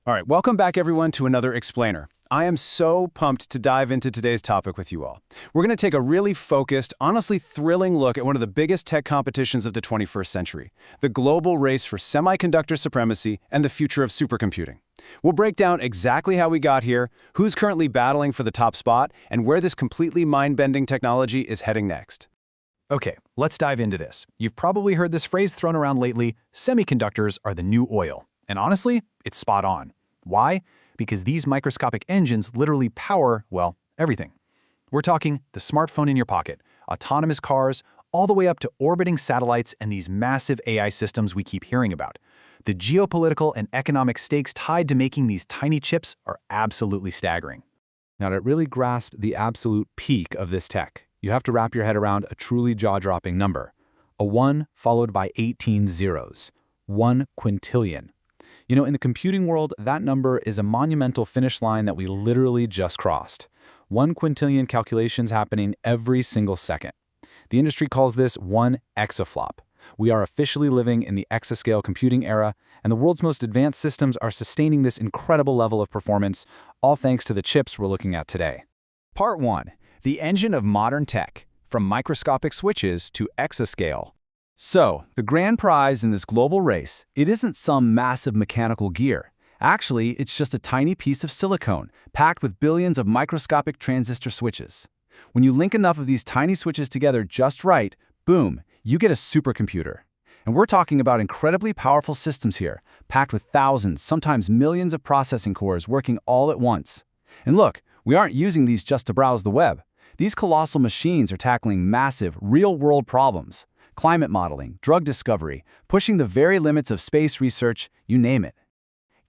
All right, welcome back everyone to another Explainer. I am so pumped to dive into today's topic with you all. We're going to take a really focused, honestly thrilling look at one of the biggest tech competitions of the 21st century, the global race for semiconductor supremacy and the future of supercomputing. We'll break down exactly how we got here, who's currently battling for the top spot, and where this completely mind-bending technology is heading next. Okay, let's dive into this. You've probably heard this phrase thrown around lately, semiconductors are the new oil. And honestly, it's spot on. Why? Because these microscopic engines literally power, well, everything. We're talking the smartphone in your pocket, autonomous cars, all the way up to orbiting satellites and these massive AI systems we keep hearing about. The geopolitical and economic stakes tied to making these tiny chips are absolutely staggering. Now, to really grasp the absolute peak of this tech, you have to wrap your head around a truly jaw-dropping number. A 1 followed by 18 zeros. 1 quintillion. You know, in the computing world, that number is a monumental finish line that we literally just crossed. 1 quintillion calculations happening every single second. The industry calls this 1 exaflop. We are officially living in the exascale computing era, and the world's most advanced systems are sustaining this incredible level of performance, all thanks to the chips we're looking at today. Part 1. The engine of modern tech, from microscopic switches to exascale. So, the grand prize in this global race, it isn't some massive mechanical gear. Actually, it's just a tiny piece of silicone, packed with billions of microscopic transistor switches. When you link enough of these tiny switches together just right, boom, you get a supercomputer. And we're talking about incredibly powerful systems here, packed with thousands, sometimes millions of processing cores working all at once. And look, we aren't using these just to browse the web. These colossal machines are tackling massive, real-world problems. Climate modeling, drug discovery, pushing the very limits of space research, you name it.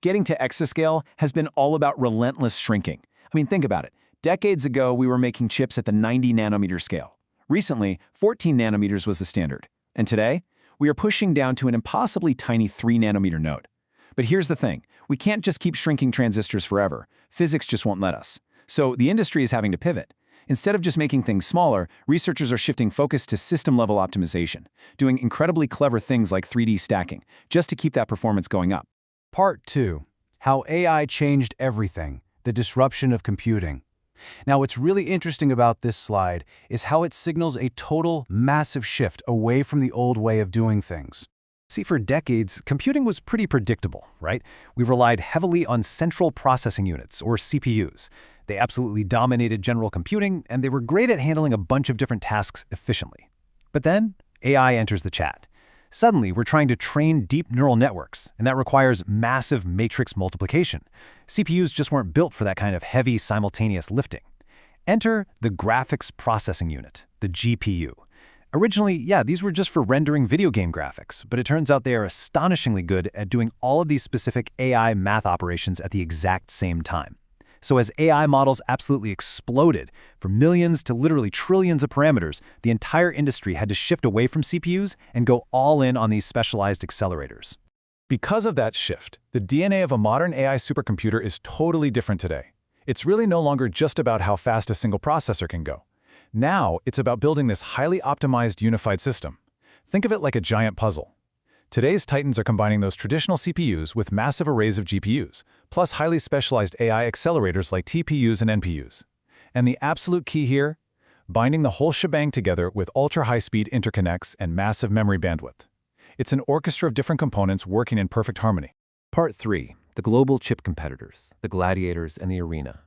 Getting to exascale has been all about relentless shrinking. I mean, think about it. Decades ago, we were making chips at the 90 nanometer scale. Recently, 14 nanometers was the standard. And today, we are pushing down to an impossibly tiny 3 nanometer node. But here's the thing. We can't just keep shrinking transistors forever. Physics just won't let us. So the industry is having to pivot. Instead of just making things smaller, researchers are shifting focus to system-level optimization, doing incredibly clever things like 3D stacking, just to keep that performance going up. Part 2. How AI changed everything, the disruption of computing. Now, what's really interesting about this slide is how it signals a total, massive shift away from the old way of doing things. See, for decades, computing was pretty predictable, right? We relied heavily on central processing units, or CPUs. They absolutely dominated general computing, and they were great at handling a bunch of different tasks efficiently. But then, AI enters the chat. Suddenly, we're trying to train deep neural networks, and that requires massive matrix multiplication. CPUs just weren't built for that kind of heavy, simultaneous lifting. Enter the graphics processing unit, the GPU. Originally, yeah, these were just for rendering video game graphics, but it turns out they are astonishingly good at doing all of these specific AI math operations at the exact same time. So as AI models absolutely exploded, from millions to literally trillions of parameters, the entire industry had to shift away from CPUs and go all in on these specialized accelerators. Because of that shift, the DNA of a modern AI supercomputer is totally different today. It's really no longer just about how fast a single processor can go. Now, it's about building this highly optimized unified system. Think of it like a giant puzzle. Today's titans are combining those traditional CPUs with massive arrays of GPUs, plus highly specialized AI accelerators like TPUs and NPUs. And the absolute key here? Binding the whole shebang together with ultra-high-speed interconnects and massive memory bandwidth. It's an orchestra of different components working in perfect harmony. Part 3. The global chip competitors, the gladiators, and the arena.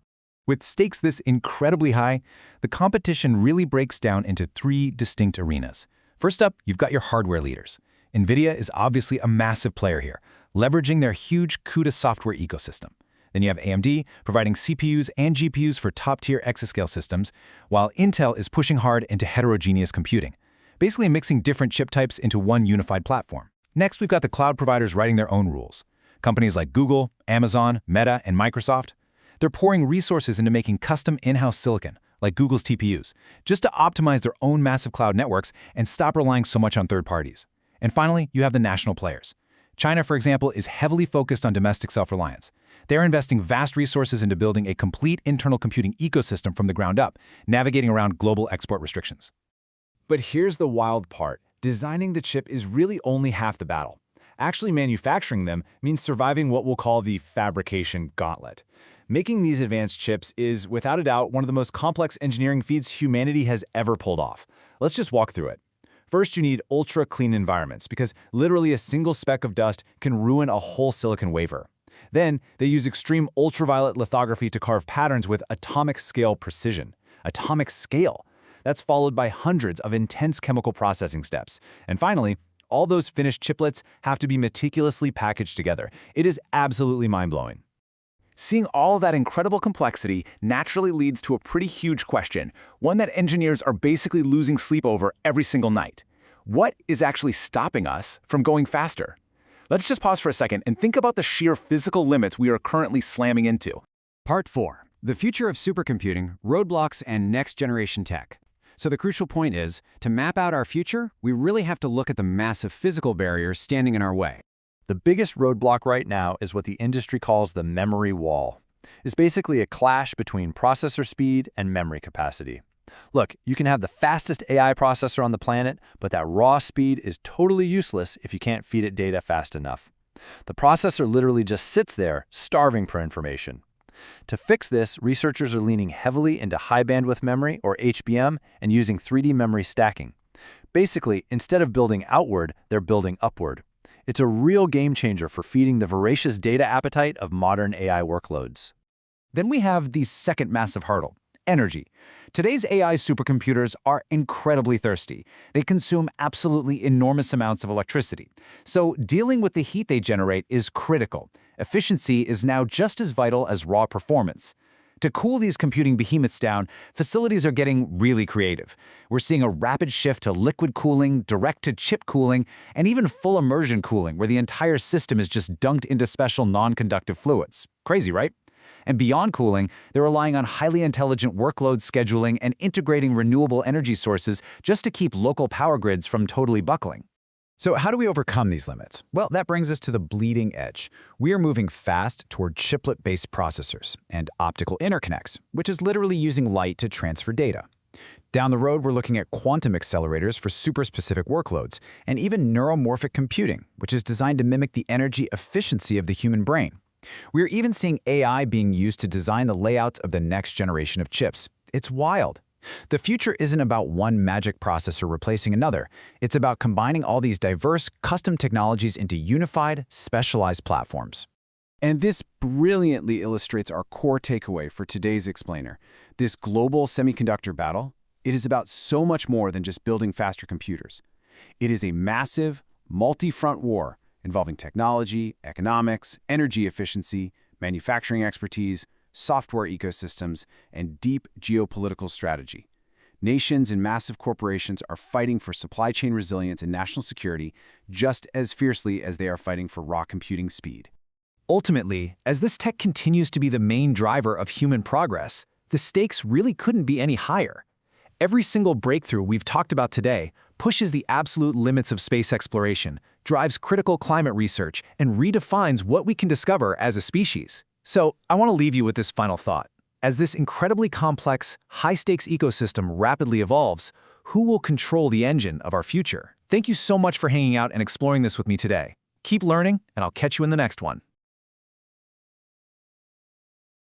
With stakes this incredibly high, the competition really breaks down into 3 distinct arenas. First up, you've got your hardware leaders. NVIDIA is obviously a massive player here, leveraging their huge CUDA software ecosystem. Then you have AMD providing CPUs and GPUs for top-tier exascale systems, while Intel is pushing hard into heterogeneous computing, basically mixing different chip types into one unified platform. Next, we've got the cloud providers writing their own rules. Companies like Google, Amazon, Meta, and Microsoft, they're pouring resources into making custom in-house silicon, like Google's TPUs, just to optimize their own massive cloud networks and stop relying so much on third parties. And finally, you have the national players. China, for example, is heavily focused on domestic self-reliance. They're investing vast resources into building a complete internal computing ecosystem from the ground up, navigating around global export restrictions. But here's the wild part. Designing the chip is really only half the battle. Actually manufacturing them means surviving what we'll call the fabrication gauntlet. Making these advanced chips is, without a doubt, one of the most complex engineering feats humanity has ever pulled off. Let's just walk through it. First, you need ultra-clean environments, because literally a single speck of dust can ruin a whole silicon wafer. Then, they use extreme ultraviolet lithography to carve patterns with atomic scale precision. Atomic scale! That's followed by hundreds of intense chemical processing steps. And finally, all those finished chiplets have to be meticulously packaged together. It is absolutely mind-blowing. Seeing all that incredible complexity naturally leads to a pretty huge question, one that engineers are basically losing sleep over every single night. What is actually stopping us from going faster? Let's just pause for a second and think about the sheer physical limits we are currently slamming into. Part 4. The future of supercomputing, roadblocks, and next-generation tech. So the crucial point is, to map out our future, we really have to look at the massive physical barriers standing in our way. The biggest roadblock right now is what the industry calls the memory wall. It's basically a clash between processor speed and memory capacity. Look, you can have the fastest AI processor on the planet, but that raw speed is totally useless if you can't feed it data fast enough. The processor literally just sits there, starving for information. To fix this, researchers are leaning heavily into high bandwidth memory, or HBM, and using 3D memory stacking. Basically, instead of building outward, they're building upward. It's a real game changer for feeding the voracious data appetite of modern AI workloads. Then we have the second massive hurdle: energy. Today's AI supercomputers are incredibly thirsty. They consume absolutely enormous amounts of electricity. So dealing with the heat they generate is critical. Efficiency is now just as vital as raw performance. To cool these computing behemoths down, facilities are getting really creative. We're seeing a rapid shift to liquid cooling, direct-to-chip cooling, and even full immersion cooling, where the entire system is just dunked into special non-conductive fluids. Crazy, right? And beyond cooling, they're relying on highly intelligent workload scheduling and integrating renewable energy sources just to keep local power grids from totally buckling. So how do we overcome these limits? Well, that brings us to the bleeding edge. We are moving fast toward chiplet-based processors and optical interconnects, which is literally using light to transfer data. Down the road, we're looking at quantum accelerators for super-specific workloads, and even neuromorphic computing, which is designed to mimic the energy efficiency of the human brain. We're even seeing AI being used to design the layouts of the next generation of chips. It's wild. The future isn't about one magic processor replacing another. It's about combining all these diverse, custom technologies into unified, specialized platforms. And this brilliantly illustrates our core takeaway for today's explainer. This global semiconductor battle, it is about so much more than just building faster computers. It is a massive, multi-front war involving technology, economics, energy efficiency, manufacturing expertise, software ecosystems, and deep geopolitical strategy. Nations and massive corporations are fighting for supply chain resilience and national security just as fiercely as they are fighting for raw computing speed. Ultimately, as this tech continues to be the main driver of human progress, the stakes really couldn't be any higher. Every single breakthrough we've talked about today pushes the absolute limits of space exploration, drives critical climate research, and redefines what we can discover as a species. So, I want to leave you with this final thought. As this incredibly complex, high-stakes ecosystem rapidly evolves, who will control the engine of our future? Thank you so much for hanging out and exploring this with me today. Keep learning, and I'll catch you in the next one.